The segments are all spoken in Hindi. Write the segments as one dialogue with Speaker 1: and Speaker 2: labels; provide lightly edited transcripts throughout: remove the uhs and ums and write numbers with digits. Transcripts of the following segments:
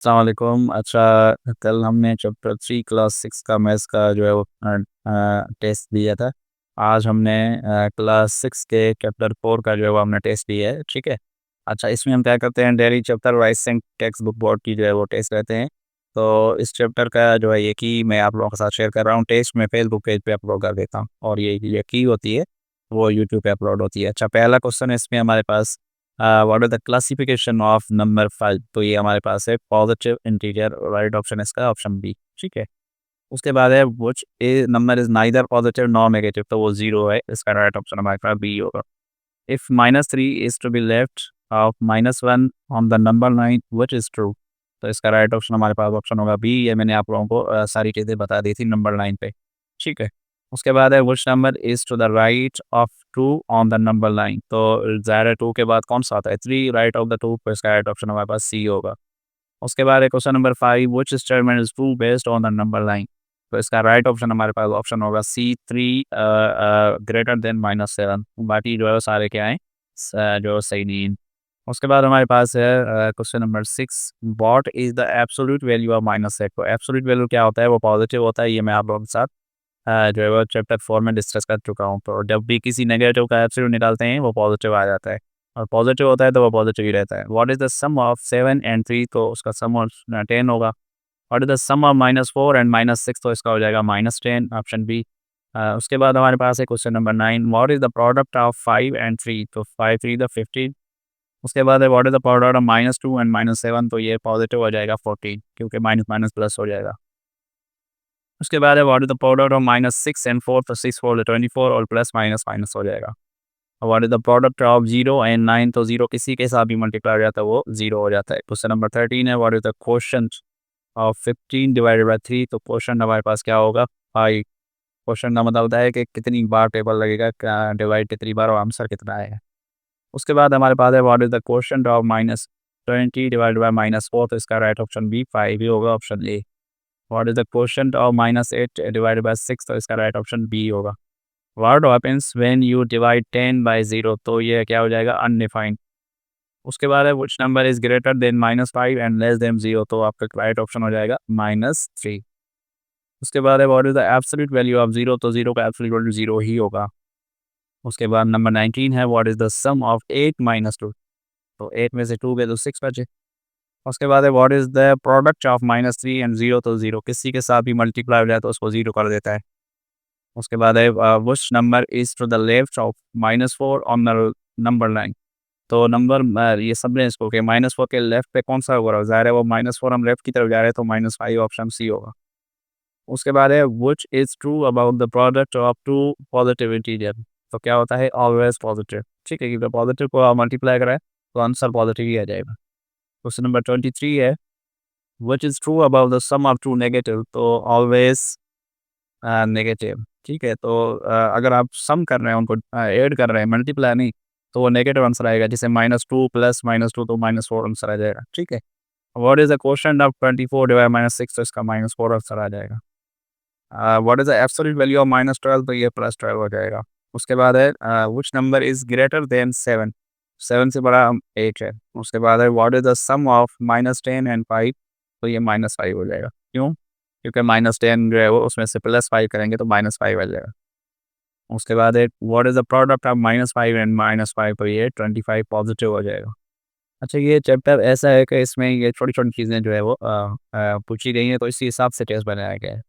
Speaker 1: अस्सलाम वालेकुम। अच्छा, कल हमने चैप्टर 3 क्लास 6 का मैथ्स का जो है वो टेस्ट दिया था। आज हमने क्लास 6 के चैप्टर 4 का जो है वो हमने टेस्ट दिया है, ठीक है? अच्छा, इसमें हम क्या करते हैं, डेली चैप्टर वाइज़ से टेक्स्ट बुक बोर्ड की जो है वो टेस्ट रहते हैं। तो इस चैप्टर का जो है ये की मैं आप लोगों के साथ शेयर कर रहा हूँ, टेस्ट मैं फेसबुक पेज पे अपलोड कर देता हूँ और ये की होती है, वो यूट्यूब पे अपलोड होती है। अच्छा, पहला क्वेश्चन है इसमें हमारे पास, what is the classification of number 5? तो ये हमारे पास है पॉजिटिव इंटीजर, राइट ऑप्शन है इसका ऑप्शन बी, ठीक है। उसके बाद है which a number is neither positive nor negative, तो वो जीरो है, इसका राइट ऑप्शन हमारे पास बी होगा। If -3 is to be left of -1 on the number line which is true, तो इसका राइट ऑप्शन हमारे पास ऑप्शन होगा बी। ये मैंने आप लोगों को सारी चीज़ें बता दी थी नंबर लाइन पे, ठीक है। उसके बाद है which number is to the right of 2 on the number line, तो ज़ाहिर 2 के बाद कौन सा आता है 3, राइट ऑफ द 2, तो इसका राइट ऑप्शन हमारे पास सी होगा। उसके बाद है question number 5, which statement is true based on the number line, तो इसका राइट ऑप्शन हमारे पास ऑप्शन होगा सी 3 ग्रेटर देन -7। बाकी जो है वो सारे क्या हैं, जो सही नहीं है। उसके बाद हमारे पास है question number 6, what is the absolute value of -8? तो एब्सोल्यूट वैल्यू क्या होता है, वो पॉजिटिव होता है। ये मैं आप लोगों के साथ जो है वो चैप्टर 4 में डिस्कस कर चुका हूँ। तो जब भी किसी नेगेटिव का एब्सोल्यूट निकालते हैं वो पॉजिटिव आ जाता है, और पॉजिटिव होता है तो वो पॉजिटिव ही रहता है। What is the sum of 7 and 3? तो उसका सम ऑफ 10 होगा। What is the sum of -4 and -6? तो इसका हो जाएगा -10, ऑप्शन बी। उसके बाद हमारे पास है question number 9, what is the product of 5 and 3? तो 5 3 द 15। उसके बाद है what is the product of -2 and -7? तो ये पॉजिटिव हो जाएगा 14, क्योंकि माइनस माइनस प्लस हो जाएगा। उसके बाद है what is the product of -6 and 4? तो 6 4 24 और प्लस माइनस माइनस हो जाएगा। और what is the product of 0 and 9? तो 0 किसी के साथ भी मल्टीप्लाई हो जाता है वो 0 हो जाता है। क्वेश्चन नंबर 13 है what is the quotient of 15 divided by 3? तो क्वोशंट हमारे पास क्या होगा, 5। क्वेश्चन का मतलब होता है कि कितनी बार टेबल लगेगा, क्या डिवाइड कितनी बार और आंसर कितना आएगा। उसके बाद हमारे पास है what is the quotient of -20 divided by -4? तो इसका राइट ऑप्शन बी 5 ही होगा, option A. What is the quotient of -8 divided by 6? तो इसका राइट ऑप्शन बी होगा। What happens when you divide 10 by 0? तो ये क्या हो जाएगा, अनडिफाइंड। उसके बाद है which number is greater than -5 and less than 0? तो आपका राइट ऑप्शन हो जाएगा -3। उसके बाद है what is the absolute value of 0? तो 0 का एब्सोल्यूट वैल्यू 0 ही होगा। उसके बाद नंबर 19 है what is the sum of 8 -2? तो 8 में से 2 गए तो 6 बचे। उसके बाद है what is the product of -3 and 0? तो 0 किसी के साथ भी मल्टीप्लाई हो जाए तो उसको 0 कर देता है। उसके बाद है which number is to the left of -4 on the number line? तो नंबर ये समझें इसको कि -4 के लेफ्ट पे कौन सा होगा, ज़ाहिर है वो -4 हम लेफ्ट की तरफ जा रहे हैं तो -5 ऑप्शन सी होगा। उसके बाद है which is true about the product of two positive integer? तो क्या होता है, ऑलवेज पॉजिटिव, ठीक है, क्योंकि पॉजिटिव को आप मल्टीप्लाई कराएं तो आंसर पॉजिटिव ही आ जाएगा। क्वेश्चन नंबर 23 है which is true about the sum of two negative? तो ऑलवेज नेगेटिव, ठीक है। तो अगर आप सम कर रहे हैं उनको ऐड कर रहे हैं, मल्टीप्लाई नहीं, तो वो नेगेटिव आंसर आएगा, जैसे -2 प्लस -2 तो -4 आंसर आ जाएगा, ठीक है। What is the quotient of 24 divide -6? तो इसका -4 आंसर आ जाएगा। What is the absolute value of -12? तो ये +12 हो जाएगा। उसके बाद है which number is greater than 7? 7 से बड़ा 8 है। उसके बाद है what is the sum of -10 and 5? तो ये -5 हो जाएगा। क्यों? क्योंकि -10 जो है वो उसमें से +5 करेंगे तो -5 आ जाएगा। उसके बाद है what is the product of -5 and -5? तो ये 25 पॉजिटिव हो जाएगा। अच्छा, ये चैप्टर ऐसा है कि इसमें ये छोटी-छोटी चीज़ें जो है वो पूछी गई हैं, तो इसी हिसाब से टेस्ट बनाया गया है।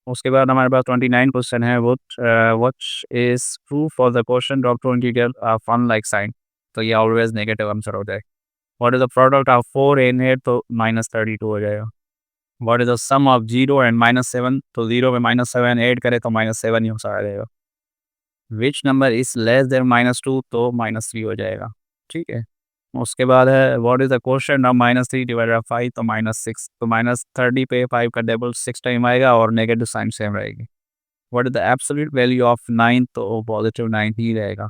Speaker 1: उसके बाद हमारे पास 29 क्वेश्चन है, which is true for the quotient of 2 integer of unlike sign? तो ये ऑलवेज नेगेटिव आंसर हो जाएगा। What is the product of 4 and 8? तो -32 हो जाएगा। What is the sum of 0 and -7? तो 0 में -7 ऐड करें तो -7 ही आंसर आ जाएगा। Which number is less than -2? तो -3 हो जाएगा, ठीक है। उसके बाद है what is the quotient of -3 divided by 5? तो -6, तो -30 पे 5 का डबल 6 टाइम आएगा और नेगेटिव साइन सेम रहेगी। What is the absolute value of 9? तो पॉजिटिव 9 ही रहेगा।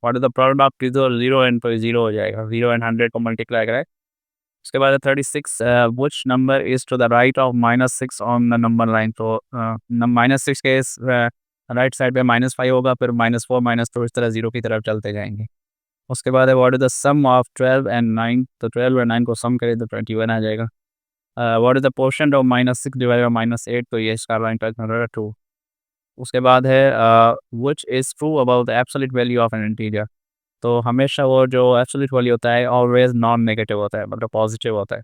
Speaker 1: What is the product of 0 and, तो 0 हो जाएगा, 0 एंड 100 को मल्टीप्लाई कराएँ। उसके बाद है 36, which number is to the right of -6 on the number line? तो -6 के राइट साइड पे -5 होगा, फिर -4 -2 इस तरह 0 की तरफ चलते जाएँगे। उसके बाद है what is the sum of 12 and 9? तो 12 और 9 को सम करें तो 21 आ जाएगा। What is the quotient of -6 divided by -8, तो ये इसका राइट आंसर है 2। उसके बाद है which is true about the absolute value of N integer. तो हमेशा वो जो एब्सोल्यूट वैल्यू होता है ऑलवेज़ नॉन नेगेटिव होता है, मतलब पॉजिटिव होता है।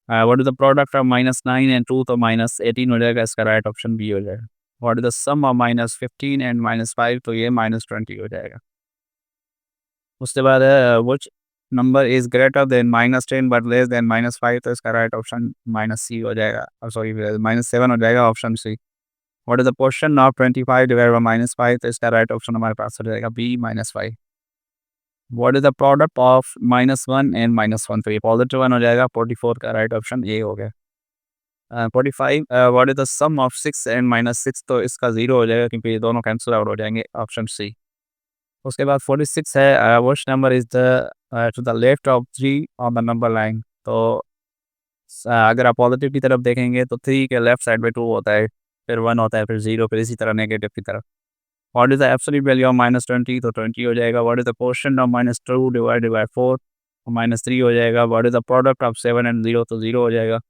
Speaker 1: What is the product of -9 and 2, तो -18 हो जाएगा, इसका राइट ऑप्शन बी हो जाएगा। What is the sum of -15 and -5, तो ये -20 हो जाएगा। उसके बाद है which number is greater than -10 but less than -5, तो इसका राइट ऑप्शन -सी हो जाएगा, सॉरी -7 हो जाएगा, option C. What is the question of 25 divided by -5, तो इसका राइट ऑप्शन हमारे पास हो जाएगा B -5। What is the product of -1 and -1, तो ये पॉजिटिव 1 हो जाएगा, 44 का राइट ऑप्शन ए हो गया। 45 what is the sum of 6 and -6, तो इसका 0 हो जाएगा क्योंकि ये दोनों कैंसल आउट हो जाएंगे, ऑप्शन सी। उसके बाद 46 है which number is the two the left of 3 on the number line, तो अगर आप पॉजिटिव की तरफ देखेंगे तो 3 के लेफ्ट साइड में 2 होता है, फिर 1 होता है, फिर 0, फिर इसी तरह नेगेटिव की तरफ। What is the absolute value of -20, तो 20 हो जाएगा। What is the quotient of -2 divided by 4, 3 हो जाएगा। What is the product of 7 and 0, तो 0 हो जाएगा।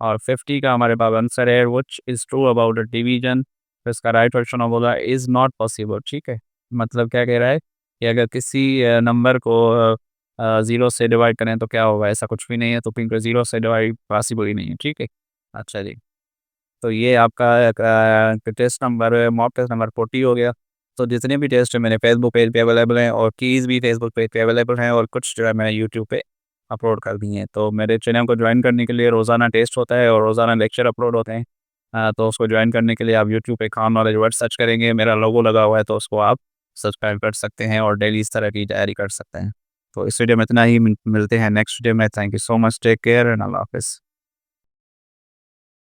Speaker 1: और 50 का हमारे पास आंसर है which is true about the division, तो इसका राइट ऑप्शन होगा इज़ नॉट पॉसिबल, ठीक है। मतलब क्या कह रहा है कि अगर किसी नंबर को 0 से डिवाइड करें तो क्या होगा, ऐसा कुछ भी नहीं है, तो क्योंकि 0 से डिवाइड पॉसिबल ही नहीं है, ठीक है। अच्छा जी। तो ये आपका test number mock test number 40 हो गया। तो जितने भी टेस्ट हैं मेरे फेसबुक पेज पे अवेलेबल हैं और कीज़ भी फेसबुक पेज पे अवेलेबल हैं और कुछ जो है मैंने यूट्यूब पे अपलोड कर दी हैं। तो मेरे चैनल को ज्वाइन करने के लिए रोज़ाना टेस्ट होता है और रोज़ाना लेक्चर अपलोड होते हैं। तो उसको ज्वाइन करने के लिए आप यूट्यूब पे खान नॉलेज वर्ड सर्च करेंगे, मेरा लोगो लगा हुआ है, तो उसको आप सब्सक्राइब कर सकते हैं और डेली इस तरह की तैयारी कर सकते हैं। तो इस वीडियो में इतना ही, मिलते हैं नेक्स्ट वीडियो में। Thank you so much, take care and अल्लाह हाफ़िज़।